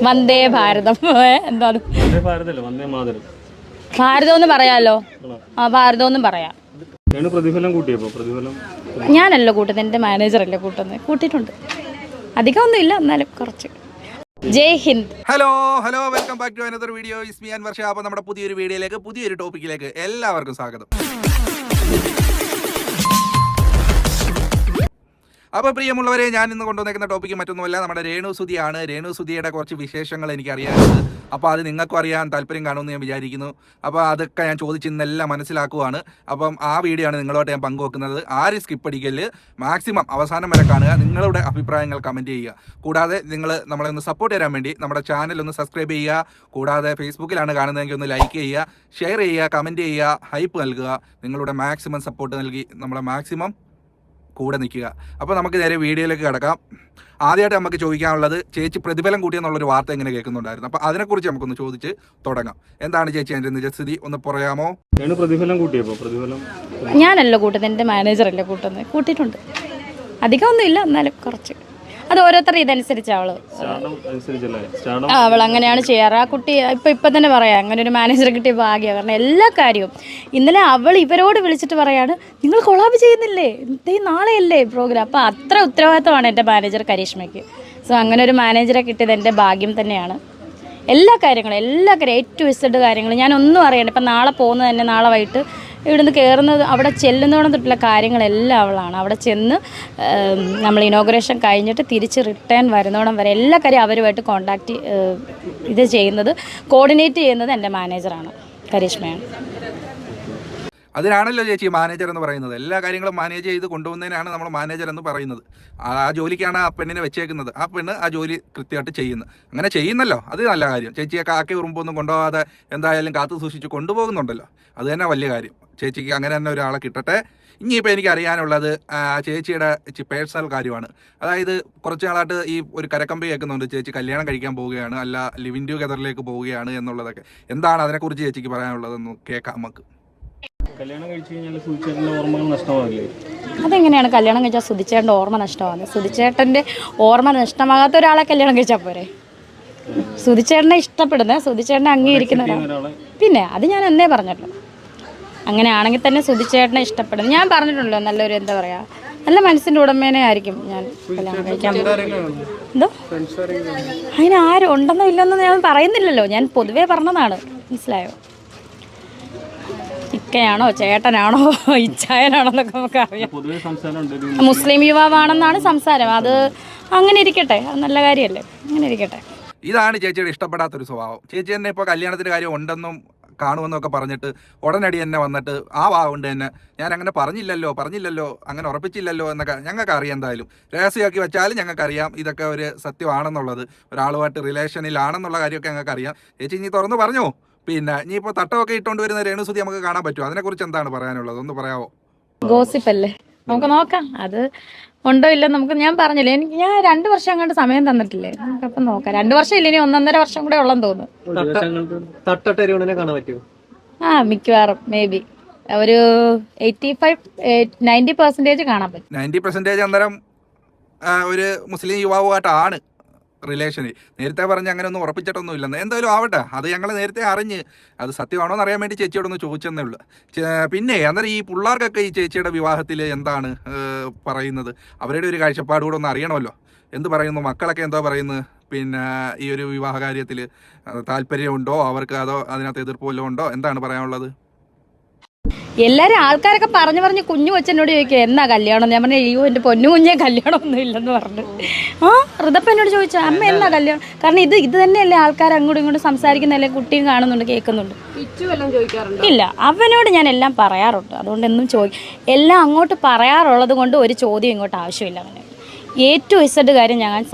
വന്ദേ ഭാരതം എന്താണ് ഭാരതം എന്ന് പറയാലോ. ആ ഭാരതം എന്നും പറയാം. ഞാനല്ല കൂട്ടുന്നത്, എൻ്റെ മാനേജറല്ലേ കൂട്ടുന്നത്. കൂട്ടിയിട്ടുണ്ട്, അധികം ഒന്നും ഇല്ല, എന്നാലും കുറച്ച്. Jai Hind. Hello welcome back to another video. Is me Anwar Shah. അപ്പോൾ നമ്മുടെ പുതിയൊരു വീഡിയോയിലേക്ക്, പുതിയൊരു ടോപ്പിക്കിലേക്ക് എല്ലാവർക്കും സ്വാഗതം. അപ്പോൾ പ്രിയമുള്ളവരെ, ഞാൻ ഇന്ന് കൊണ്ടുവന്നേക്കുന്ന ടോപ്പിക്ക് മറ്റൊന്നുമല്ല, നമ്മുടെ രേണുസുതിയാണ്. രേണുസുതിയുടെ കുറച്ച് വിശേഷങ്ങൾ എനിക്കറിയാനുണ്ട്. അപ്പോൾ അത് നിങ്ങൾക്കും അറിയാൻ താല്പര്യം കാണുമെന്ന് ഞാൻ വിചാരിക്കുന്നു. അപ്പോൾ അതൊക്കെ ഞാൻ ചോദിച്ച് ഇന്നെല്ലാം മനസ്സിലാക്കുവാണ്. അപ്പം ആ വീഡിയോ ആണ് നിങ്ങളോട്ട് ഞാൻ പങ്കുവെക്കുന്നത്. ആരും സ്കിപ്പ് അടിക്കല്, മാക്സിമം അവസാനം വരെ കാണുക. നിങ്ങളുടെ അഭിപ്രായങ്ങൾ കമൻറ്റ് ചെയ്യുക. കൂടാതെ നിങ്ങൾ നമ്മളെ ഒന്ന് സപ്പോർട്ട് ചെയ്യാൻ വേണ്ടി നമ്മുടെ ചാനൽ ഒന്ന് സബ്സ്ക്രൈബ് ചെയ്യുക. കൂടാതെ ഫേസ്ബുക്കിലാണ് കാണുന്നതെങ്കിൽ ഒന്ന് ലൈക്ക് ചെയ്യുക, ഷെയർ ചെയ്യുക, കമൻറ്റ് ചെയ്യുക, ഹൈപ്പ് നൽകുക. നിങ്ങളുടെ മാക്സിമം സപ്പോർട്ട് നൽകി നമ്മളെ മാക്സിമം കൂടെ നിൽക്കുക. അപ്പോൾ നമുക്ക് നേരെ വീഡിയോയിലേക്ക് കിടക്കാം. ആദ്യമായിട്ട് നമുക്ക് ചോദിക്കാനുള്ളത്, ചേച്ചി പ്രതിഫലം കൂട്ടിയെന്നുള്ളൊരു വാർത്ത എങ്ങനെ കേൾക്കുന്നുണ്ടായിരുന്നു. അപ്പോൾ അതിനെക്കുറിച്ച് നമുക്കൊന്ന് ചോദിച്ച് തുടങ്ങാം. എന്താണ് ചേച്ചി അതിൻ്റെ നിജസ്ഥിതി ഒന്ന് പറയാമോ? പ്രതിഫലം കൂട്ടിയപ്പോൾ പ്രതിഫലം ഞാനല്ല കൂട്ടുന്നത്, എൻ്റെ മാനേജറല്ലേ കൂട്ടുന്നത്. കൂട്ടിയിട്ടുണ്ട്, അധികം ഒന്നും ഇല്ല, എന്നാലും കുറച്ച്. അത് ഓരോരുത്തരുടെ ഇതനുസരിച്ച് അവൾ അങ്ങനെയാണ് ചെയ്യാറ്. ആ കുട്ടി ഇപ്പം തന്നെ പറയാം, അങ്ങനെ ഒരു മാനേജറെ കിട്ടിയ ഭാഗ്യം. കാരണം എല്ലാ കാര്യവും ഇന്നലെ അവൾ ഇവരോട് വിളിച്ചിട്ട് പറയാണ്, നിങ്ങൾ കൊളാബ് ചെയ്യുന്നില്ലേ, നാളെയല്ലേ പ്രോഗ്രാം. അപ്പോൾ അത്ര ഉത്തരവാദിത്തമാണ് എൻ്റെ മാനേജർ കരീഷ്മയ്ക്ക്. സോ അങ്ങനെ ഒരു മാനേജറെ കിട്ടിയത് എൻ്റെ ഭാഗ്യം തന്നെയാണ്. എല്ലാ കാര്യങ്ങളും A to Z കാര്യങ്ങൾ ഞാനൊന്നും അറിയണ്ട. ഇപ്പം നാളെ പോകുന്നത് തന്നെ, നാളെ വൈകിട്ട് ഇവിടുന്ന് കയറുന്നത്, അവിടെ ചെല്ലുന്നതോടെ തൊട്ടുള്ള കാര്യങ്ങളെല്ലാം അവളാണ്. അവിടെ ചെന്ന് നമ്മൾ ഇനോഗ്രേഷൻ കഴിഞ്ഞിട്ട് തിരിച്ച് റിട്ടേൺ വരുന്നോടം വരെ എല്ലാ കാര്യം അവരുമായിട്ട് കോണ്ടാക്ട് ഇത് ചെയ്യുന്നത്, കോർഡിനേറ്റ് ചെയ്യുന്നത് എൻ്റെ മാനേജറാണ്, കരീഷ്മയാണ്. അതിനാണല്ലോ ചേച്ചി മാനേജർ എന്ന് പറയുന്നത്. എല്ലാ കാര്യങ്ങളും മാനേജ് ചെയ്ത് കൊണ്ടുപോകുന്നതിനാണ് നമ്മൾ മാനേജർ എന്ന് പറയുന്നത്. ആ ജോലിക്കാണ് ആ പെണ്ണിനെ വെച്ചേക്കുന്നത്. ആ പെണ്ണ് ആ ജോലി കൃത്യമായിട്ട് ചെയ്യുന്നു. അങ്ങനെ ചെയ്യുന്നല്ലോ, അത് നല്ല കാര്യം. ചേച്ചിയെ കാക്കി ഉറുമ്പൊന്നും കൊണ്ടുപോകാതെ എന്തായാലും കാത്തു സൂക്ഷിച്ച് കൊണ്ടുപോകുന്നുണ്ടല്ലോ, അത് തന്നെ വലിയ കാര്യം. ചേച്ചിക്ക് അങ്ങനെ തന്നെ ഒരാളെ കിട്ടട്ടെ. ഇനിയിപ്പോൾ എനിക്ക് അറിയാനുള്ളത് ചേച്ചിയുടെ പേഴ്സണൽ കാര്യമാണ്. അതായത് കുറച്ച് നാളായിട്ട് ഈ ഒരു കരക്കമ്പി കേൾക്കുന്നുണ്ട്, ചേച്ചി കല്യാണം കഴിക്കാൻ പോവുകയാണ്, അല്ല ലിവിങ് ടുഗദറിലേക്ക് പോവുകയാണ് എന്നുള്ളതൊക്കെ. എന്താണ് അതിനെക്കുറിച്ച് ചേച്ചിക്ക് പറയാനുള്ളതെന്ന് കേൾക്കാം നമുക്ക്. കല്യാണം കഴിച്ചു കഴിഞ്ഞാൽ സുധിച്ചേട്ടൻ്റെ ഓർമ്മകൾ നഷ്ടമാകില്ലേ? അതെങ്ങനെയാണ് കല്യാണം കഴിച്ചാൽ സുധിച്ചേട്ടൻ്റെ ഓർമ്മ നഷ്ടമാകുന്നത്? സുധിച്ചേട്ടൻ്റെ ഓർമ്മ നഷ്ടമാകാത്ത ഒരാളെ കല്യാണം കഴിച്ചാൽ പോരെ? സുധിച്ചേട്ടനെ ഇഷ്ടപ്പെടുന്നത്, സുധിച്ചേട്ടനെ അംഗീകരിക്കുന്ന ഒരാൾ. പിന്നെ അത് ഞാൻ എന്നേ പറഞ്ഞല്ലോ, അങ്ങനെയാണെങ്കിൽ തന്നെ സുധിച്ചേട്ടനെ ഇഷ്ടപ്പെടുന്നത്. ഞാൻ പറഞ്ഞിട്ടുണ്ടല്ലോ, നല്ലൊരു എന്താ പറയുക, നല്ല മനസ്സിൻ്റെ ഉടമേനെ ആയിരിക്കും ഞാൻ കല്യാണം കഴിക്കാൻ പോകുന്നത്. എന്തോ അതിന് ആരും ഉണ്ടെന്നോ ഇല്ലെന്നോ ഞാൻ പറയുന്നില്ലല്ലോ, ഞാൻ പൊതുവേ പറഞ്ഞതാണ്. മനസ്സിലായോ? ഇക്കയാണോ ചേട്ടനാണോ ഇച്ചായനാണോ എന്നൊക്കെ നമുക്കറിയാം. മുസ്ലിം യുവാവാണെന്നാണ് സംസാരം. അത് അങ്ങനെ ഇരിക്കട്ടെ, അത് നല്ല കാര്യമല്ലേ, അങ്ങനെ ഇരിക്കട്ടെ. ഇതാണ് ചേച്ചിയുടെ ഇഷ്ടപ്പെടാത്തൊരു സ്വഭാവം. ചേച്ചി തന്നെ ഇപ്പോൾ കല്യാണത്തിൻ്റെ കാര്യം ഉണ്ടെന്നും കാണുമെന്നൊക്കെ പറഞ്ഞിട്ട് ഉടനടി തന്നെ വന്നിട്ട് ആ വാവുകൊണ്ട് തന്നെ ഞാൻ അങ്ങനെ പറഞ്ഞില്ലല്ലോ അങ്ങനെ ഉറപ്പിച്ചില്ലല്ലോ എന്നൊക്കെ ഞങ്ങൾക്ക് അറിയാം. എന്തായാലും രഹസ്യമാക്കി വെച്ചാലും ഞങ്ങൾക്കറിയാം ഇതൊക്കെ ഒരു സത്യമാണെന്നുള്ളത്. ഒരാളുമായിട്ട് റിലേഷനിലാണെന്നുള്ള കാര്യമൊക്കെ ഞങ്ങൾക്കറിയാം. ചേച്ചി ഇനി തുറന്ന് പറഞ്ഞോ. പിന്നെ ഇനിയിപ്പോൾ തട്ടമൊക്കെ ഇട്ടുകൊണ്ട് വരുന്ന രേണുസുതി നമുക്ക് കാണാൻ പറ്റുമോ? അതിനെക്കുറിച്ച് എന്താണ് പറയാനുള്ളത്, ഒന്ന് പറയാമോ? ഗോസിപ്പല്ലേ, നമുക്ക് നോക്കാം. അത് ഉണ്ടോ ഇല്ലോ നമുക്ക്. ഞാൻ പറഞ്ഞില്ലേ, ഞാൻ 2 വർഷം അങ്ങോട്ട് സമയം തന്നിട്ടില്ലേ, നമുക്കപ്പം നോക്കാം. 2 വർഷം ഇല്ല, ഇനി 1.5 വർഷം കൂടെ ഉള്ളെന്ന് തോന്നുന്നു. മിക്കവാറും മേ ബി ഒരു 85-90% കാണാൻ പറ്റും. 90% അന്നേരം ഒരു മുസ്ലിം യുവാവുമായിട്ടാണ് റിലേഷന്. നേരത്തെ പറഞ്ഞ് അങ്ങനെ ഒന്നും ഉറപ്പിച്ചിട്ടൊന്നും ഇല്ലെന്ന്. എന്തായാലും ആവട്ടെ, അത് ഞങ്ങൾ നേരത്തെ അറിഞ്ഞ് അത് സത്യമാണോ എന്ന് അറിയാൻ വേണ്ടി ചേച്ചിയോടൊന്ന് ചോദിച്ചെന്നേ ഉള്ളൂ. പിന്നെ അന്നേരം ഈ പിള്ളേർക്കൊക്കെ ഈ ചേച്ചിയുടെ വിവാഹത്തിൽ എന്താണ് പറയുന്നത്? അവരുടെ ഒരു കാഴ്ചപ്പാട് കൂടെ ഒന്ന് അറിയണമല്ലോ. എന്ത് പറയുന്നു മക്കളൊക്കെ, എന്തോ പറയുന്നത്? പിന്നെ ഈ ഒരു വിവാഹ കാര്യത്തിൽ താല്പര്യമുണ്ടോ അവർക്ക്, അതോ അതിനകത്ത് എതിർപ്പ് വല്ലതും ഉണ്ടോ? എന്താണ് പറയാനുള്ളത്? എല്ലാവരും ആൾക്കാരൊക്കെ പറഞ്ഞു കുഞ്ഞു കൊച്ചനോട് ചോദിക്കുക എന്നാ കല്യാണം. ഞാൻ പറഞ്ഞു, അയ്യോ എൻ്റെ പൊന്നു കുഞ്ഞെ കല്യാണമൊന്നും ഇല്ലെന്ന് പറഞ്ഞു. ഋതപ്പ എന്നോട് ചോദിച്ചാൽ അമ്മ എന്നാ കല്യാണം. കാരണം ഇത് തന്നെയല്ലേ ആൾക്കാർ അങ്ങോട്ടും ഇങ്ങോട്ടും സംസാരിക്കുന്നതല്ലേ, കുട്ടിയും കാണുന്നുണ്ട്, കേൾക്കുന്നുണ്ട്. ഇല്ല, അവനോട് ഞാൻ എല്ലാം പറയാറുണ്ട്. അതുകൊണ്ട് എന്നും എല്ലാം അങ്ങോട്ട് പറയാറുള്ളത് കൊണ്ട് ഒരു ചോദ്യം ഇങ്ങോട്ട് ആവശ്യമില്ല. അവന് A to Z കാര്യം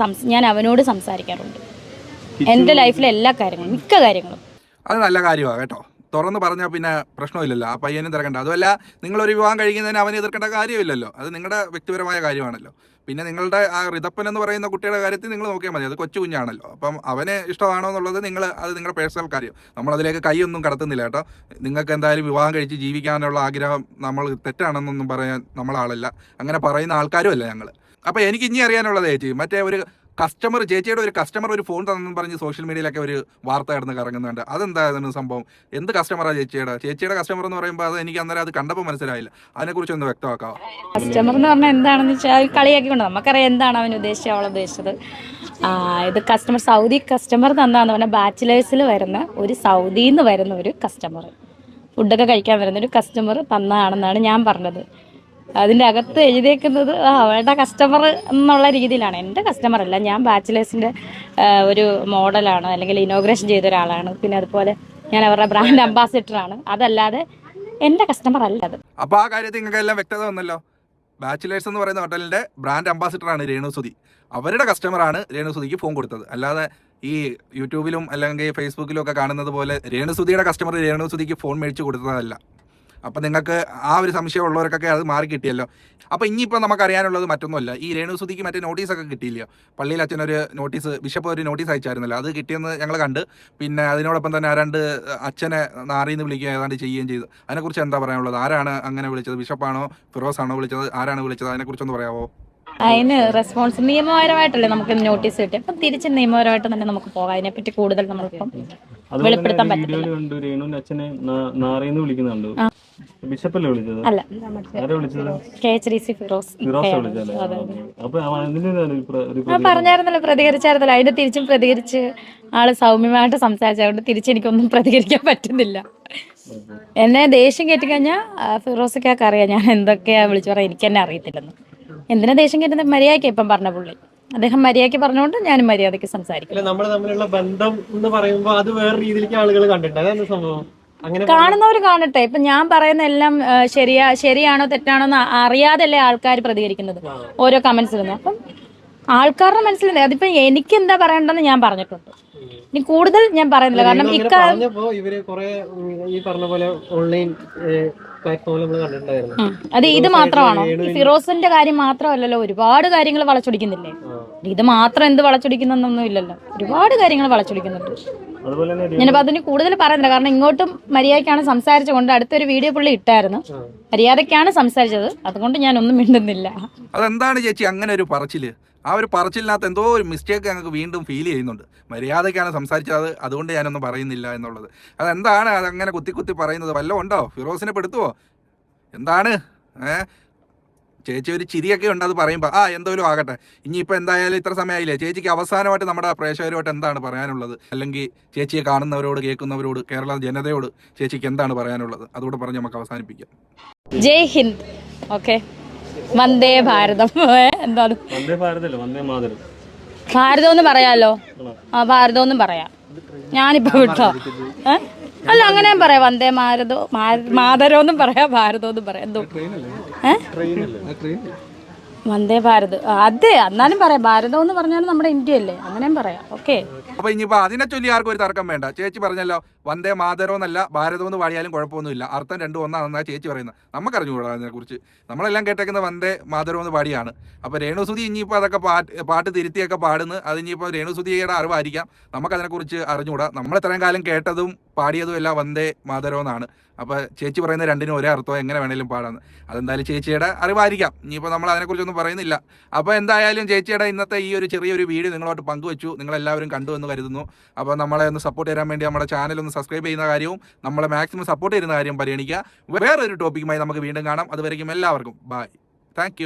ഞാൻ അവനോട് സംസാരിക്കാറുണ്ട്. എൻ്റെ ലൈഫിലെ എല്ലാ കാര്യങ്ങളും, മിക്ക കാര്യങ്ങളും. അത് നല്ല കാര്യമാണ് കേട്ടോ. തുറന്ന് പറഞ്ഞാൽ പിന്നെ പ്രശ്നമില്ലല്ലോ, ആ പയ്യനും തിരക്കണ്ട. അതുമല്ല, നിങ്ങളൊരു വിവാഹം കഴിക്കുന്നതിന് അവനെ എതിർക്കേണ്ട കാര്യമില്ലല്ലോ, അത് നിങ്ങളുടെ വ്യക്തിപരമായ കാര്യമാണല്ലോ. പിന്നെ നിങ്ങളുടെ ആ ഋതപ്പൻ എന്ന് പറയുന്ന കുട്ടിയുടെ കാര്യത്തിൽ നിങ്ങൾ നോക്കിയാൽ മതി, അത് കൊച്ചു കുഞ്ഞാണല്ലോ. അപ്പം അവന് ഇഷ്ടമാണോ എന്നുള്ളത് അത് നിങ്ങളുടെ പേഴ്സണൽ കാര്യം. നമ്മളതിലേക്ക് കൈയൊന്നും കടത്തുന്നില്ല കേട്ടോ. നിങ്ങൾക്ക് എന്തായാലും വിവാഹം കഴിച്ച് ജീവിക്കാനുള്ള ആഗ്രഹം നമ്മൾ തെറ്റാണെന്നൊന്നും പറയാൻ നമ്മളാളല്ല, അങ്ങനെ പറയുന്ന ആൾക്കാരും അല്ല ഞങ്ങൾ. അപ്പോൾ എനിക്ക് ഇനി അറിയാനുള്ളത് ചേച്ചി, മറ്റേ ഒരു കസ്റ്റമർ, ചേച്ചിയുടെ ഒരു കസ്റ്റമർ ഒരു ഫോൺ തന്നെന്ന് പറഞ്ഞ് സോഷ്യൽ മീഡിയയിലൊക്കെ ഒരു വാർത്ത കിടന്ന് കറങ്ങുന്നുണ്ട്. അതെന്തായിരുന്നു സംഭവം? എന്ത് കസ്റ്റമറാണ് ചേച്ചിയുടെ കസ്റ്റമർ എന്ന് പറയുമ്പോൾ അത് എനിക്ക് അന്നേരം അത് കണ്ടപ്പോൾ മനസ്സിലായില്ല. അതിനെക്കുറിച്ച് ഒന്ന് വ്യക്തമാക്കാം. കസ്റ്റമർ എന്ന് പറഞ്ഞാൽ എന്താണെന്ന് വെച്ചാൽ കളിയാക്കി കൊണ്ട് നമുക്കറിയാം എന്താണ് അവൻ ഉദ്ദേശിച്ചത്, അവൾ ഉദ്ദേശിച്ചത്. ഇത് കസ്റ്റമർ, സൗദി കസ്റ്റമർ തന്നാന്ന് പറഞ്ഞാൽ ബാച്ചിലേഴ്സിൽ വരുന്ന ഒരു സൗദിയിൽ നിന്ന് വരുന്ന ഒരു കസ്റ്റമർ, ഫുഡൊക്കെ കഴിക്കാൻ വരുന്ന ഒരു കസ്റ്റമർ തന്നതാണെന്നാണ് ഞാൻ പറഞ്ഞത്. അതിൻ്റെ അകത്ത് എഴുതിയേക്കുന്നത് അവളുടെ കസ്റ്റമർ എന്നുള്ള രീതിയിലാണ്. എൻ്റെ കസ്റ്റമർ അല്ല, ഞാൻ ബാച്ചിലേഴ്സിൻ്റെ ഒരു മോഡലാണ്, അല്ലെങ്കിൽ ഇനോഗ്രേഷൻ ചെയ്ത ഒരാളാണ്. പിന്നെ അതുപോലെ ഞാൻ അവരുടെ ബ്രാൻഡ് അംബാസിഡറാണ്. അതല്ലാതെ എൻ്റെ കസ്റ്റമർ അല്ല അത്. അപ്പോൾ ആ കാര്യത്തിൽ നിങ്ങൾക്ക് എല്ലാം വ്യക്തത വന്നല്ലോ. ബാച്ചിലേഴ്സ് എന്ന് പറയുന്ന ഹോട്ടലിൻ്റെ ബ്രാൻഡ് അംബാസിഡറാണ് രേണുസുതി. അവരുടെ കസ്റ്റമറാണ് രേണുസുതിക്ക് ഫോൺ കൊടുത്തത്. അല്ലാതെ ഈ യൂട്യൂബിലും അല്ലെങ്കിൽ ഫേസ്ബുക്കിലും ഒക്കെ കാണുന്നത് പോലെ രേണുസുതിയുടെ കസ്റ്റമർ രേണുസുതിക്ക് ഫോൺ മേടിച്ച് കൊടുത്തതല്ല. അപ്പം നിങ്ങൾക്ക് ആ ഒരു സംശയം ഉള്ളവർക്കൊക്കെ അത് മാറി കിട്ടിയല്ലോ. അപ്പോൾ ഇനിയിപ്പോൾ നമുക്കറിയാനുള്ളത് മറ്റൊന്നുമല്ല, ഈ രേണുസുതിക്ക് മറ്റേ നോട്ടീസൊക്കെ കിട്ടിയില്ലയോ? പള്ളിയിൽ അച്ഛനൊരു നോട്ടീസ്, ബിഷപ്പ് ഒരു നോട്ടീസ് അയച്ചായിരുന്നല്ലോ, അത് കിട്ടിയെന്ന് ഞങ്ങൾ കണ്ട്. പിന്നെ അതിനോടൊപ്പം തന്നെ ആരാണ്ട് അച്ഛനെ നാറിന്ന് വിളിക്കുക ഏതാണ്ട് ചെയ്യുകയും ചെയ്തു. അതിനെക്കുറിച്ച് എന്താ പറയാനുള്ളത്? ആരാണ് അങ്ങനെ വിളിച്ചത്? ബിഷപ്പാണോ ഫിറോസ് ആണോ വിളിച്ചത്? ആരാണ് വിളിച്ചത്? അതിനെക്കുറിച്ചൊന്ന് പറയാമോ? അതിന് റെസ്പോൺസ് നിയമപരമായിട്ടല്ലേ നമുക്ക് നോട്ടീസ് കിട്ടി. അപ്പം തിരിച്ച് നിയമപരമായിട്ട് തന്നെ നമുക്ക് പോകാം. അതിനെപ്പറ്റി കൂടുതൽ നമ്മളിപ്പം വെളിപ്പെടുത്താൻ പറ്റില്ല. ബിഷപ്പല്ലേ വിളിച്ചത്? അല്ല, ഫിറോസ് പറഞ്ഞായിരുന്നല്ലോ, പ്രതികരിച്ചായിരുന്നല്ലോ. അതിന്റെ തിരിച്ചും പ്രതികരിച്ച് ആള് സൗമ്യമായിട്ട് സംസാരിച്ചതുകൊണ്ട് തിരിച്ചെനിക്കൊന്നും പ്രതികരിക്കാൻ പറ്റുന്നില്ല. എന്നെ ദേഷ്യം കയറ്റിക്കഴിഞ്ഞാൽ ഫിറോസൊക്കെ അറിയാം ഞാൻ എന്തൊക്കെയാ വിളിച്ചു പറയാം, എനിക്ക് തന്നെ അറിയത്തില്ലെന്ന്. എന്തിനാ ദേഷ്യം കയറ്റുന്നത്? മര്യാദയ്ക്ക് ഇപ്പം പറഞ്ഞ പുള്ളി, അദ്ദേഹം മര്യാദയ്ക്ക് പറഞ്ഞുകൊണ്ട് ഞാൻ മര്യാദയ്ക്ക് സംസാരിക്കും. നമ്മൾ തമ്മിലുള്ള ബന്ധം എന്ന് പറയുമ്പോൾ അത് വേറെ രീതിയിലേക്ക് ആളുകൾ കണ്ടിട്ടുണ്ട്. അതാണ് സംഭവം. അങ്ങനെ കാണുന്നവർ കാണട്ടെ. ഇപ്പൊ ഞാൻ പറയുന്ന എല്ലാം ശരിയാണോ തെറ്റാണോ എന്ന് അറിയാതല്ലേ ആൾക്കാർ പ്രതികരിക്കുന്നത്, ഓരോ കമന്റ്സ് ഇടുന്നത്. അപ്പം ആൾക്കാരുടെ മനസ്സിലുണ്ട്. അതിപ്പോ എനിക്ക് എന്താ പറയണ്ടെന്ന് ഞാൻ പറഞ്ഞിട്ടുണ്ട്. ഇനി കൂടുതൽ ഞാൻ പറയുന്നില്ല, കാരണം ഇവര് കുറെ ഈ പറഞ്ഞ പോലെ ഓൺലൈൻ പ്ലാറ്റ്ഫോമിൽ നമ്മൾ കണ്ടിട്ടുണ്ടായിരുന്നു. അത് ഇത് മാത്രമാണോ? ഈ ഫിറോസിന്റെ കാര്യം മാത്രമല്ലല്ലോ, ഒരുപാട് കാര്യങ്ങൾ വളച്ചൊടിക്കുന്നില്ലേ. ഇത് മാത്രം എന്ത് വളച്ചൊടിക്കുന്നൊന്നും ഇല്ലല്ലോ, ഒരുപാട് കാര്യങ്ങൾ വളച്ചൊടിക്കുന്നുണ്ട്. ഞാനിപ്പോ അതിന് കൂടുതൽ പറയുന്നില്ല, കാരണം ഇങ്ങോട്ടും മര്യാദയ്ക്കാണ് സംസാരിച്ചുകൊണ്ട് അടുത്തൊരു വീഡിയോ പുള്ളി ഇട്ടായിരുന്നു. മര്യാദയ്ക്കാണ് സംസാരിച്ചത്, അതുകൊണ്ട് ഞാനൊന്നും മിണ്ടുന്നില്ല. അതെന്താണ് ചേച്ചി അങ്ങനെ ഒരു പറച്ചില്? ആ ഒരു പറച്ചിലിനകത്ത് എന്തോ ഒരു മിസ്റ്റേക്ക് ഞങ്ങൾക്ക് വീണ്ടും ഫീൽ ചെയ്യുന്നുണ്ട്. മര്യാദയ്ക്കാണ് സംസാരിച്ചത്, അതുകൊണ്ട് ഞാനൊന്നും പറയുന്നില്ല എന്നുള്ളത്. അതെന്താണ് അതങ്ങനെ കുത്തി പറയുന്നത്? വല്ലതും ഉണ്ടോ? ഫിറോസിനെ പെടുത്തുവോ? എന്താണ്? ചേച്ചി ഒരു ചിരിയൊക്കെ ഉണ്ട് അത് പറയുമ്പോൾ. എന്തെങ്കിലും ആകട്ടെ. ഇനിയിപ്പോൾ എന്തായാലും ഇത്ര സമയമായില്ലേ, ചേച്ചിക്ക് അവസാനമായിട്ട് നമ്മുടെ പ്രേക്ഷകരുമായിട്ട് എന്താണ് പറയാനുള്ളത്? അല്ലെങ്കിൽ ചേച്ചിയെ കാണുന്നവരോട്, കേൾക്കുന്നവരോട്, കേരള ജനതയോട് ചേച്ചിക്ക് എന്താണ് പറയാനുള്ളത്? അതുകൂടെ പറഞ്ഞ് നമുക്ക് അവസാനിപ്പിക്കാം. ജയ് ഹിന്ദ്. ഓക്കെ, വന്ദേ ഭാരതം. എന്താണ് ഭാരതം എന്ന് പറയാലോ? ഭാരതം എന്നും പറയാം. ഞാനിപ്പോ വിട്ടോ. അല്ല, അങ്ങനെ പറയാം. വന്ദേ മാതരം എന്നും പറയാം, ഭാരതം എന്നും പറയാം. എന്തോ വന്ദേ ഭാരത്, അതെ, എന്നാലും പറയാം. ഭാരതം എന്ന് പറഞ്ഞാലും നമ്മുടെ ഇന്ത്യ അല്ലേ, അങ്ങനെയും പറയാം. ഓക്കെ. അപ്പൊ ഇനിയിപ്പോ അതിനെ ചൊല്ലി ആർക്കും ഒരു തർക്കം വേണ്ട. ചേച്ചി പറഞ്ഞല്ലോ വന്ദേ മാതരം എന്നല്ല ഭാരതം എന്ന് പാടിയാലും കുഴപ്പമൊന്നുമില്ല, അർത്ഥം രണ്ടും ഒന്നാണെന്നാ ചേച്ചി പറയുന്നത്. നമുക്കറിഞ്ഞുകൂടാ അതിനെക്കുറിച്ച്. നമ്മളെല്ലാം കേട്ടേക്കുന്ന വന്ദേ മാതരം എന്ന് പാടിയാണ്. അപ്പോൾ രേണുസുതി ഇനിയിപ്പോൾ അതൊക്കെ പാട്ട് തിരുത്തിയൊക്കെ പാടുന്നു. അത് ഇനിയിപ്പോൾ രേണുസുതിയുടെ അറിവായിരിക്കാം, നമുക്കതിനെക്കുറിച്ച് അറിഞ്ഞുകൂടാ. നമ്മൾ ഇത്രയും കാലം കേട്ടതും പാടിയതും എല്ലാം വന്ദേ മാതരം എന്നാണ്. അപ്പോൾ ചേച്ചി പറയുന്ന രണ്ടിനും ഒരേ അർത്ഥം, എങ്ങനെ വേണേലും പാടാന്ന്. അതെന്തായാലും ചേച്ചിയുടെ അറിവായിരിക്കാം. ഇനിയിപ്പോൾ നമ്മൾ അതിനെക്കുറിച്ചൊന്നും പറയുന്നില്ല. അപ്പോൾ എന്തായാലും ചേച്ചിയുടെ ഇന്നത്തെ ഈ ഒരു ചെറിയൊരു വീഡിയോ നിങ്ങളോട്ട് പങ്കുവച്ചു, നിങ്ങളെല്ലാവരും കണ്ടു എന്ന് കരുതുന്നു. അപ്പോൾ നമ്മളെ ഒന്ന് സപ്പോർട്ട് ചെയ്യാൻ വേണ്ടി നമ്മുടെ ചാനൽ ഒന്ന് സബ്സ്ക്രൈബ് ചെയ്യുന്ന കാര്യവും നമ്മളെ മാക്സിമം സപ്പോർട്ട് ചെയ്യുന്ന കാര്യം പരിഗണിക്കുക. വേറൊരു ടോപ്പിക്കുമായി നമുക്ക് വീണ്ടും കാണാം. അതുവരെയും എല്ലാവർക്കും ബൈ. താങ്ക്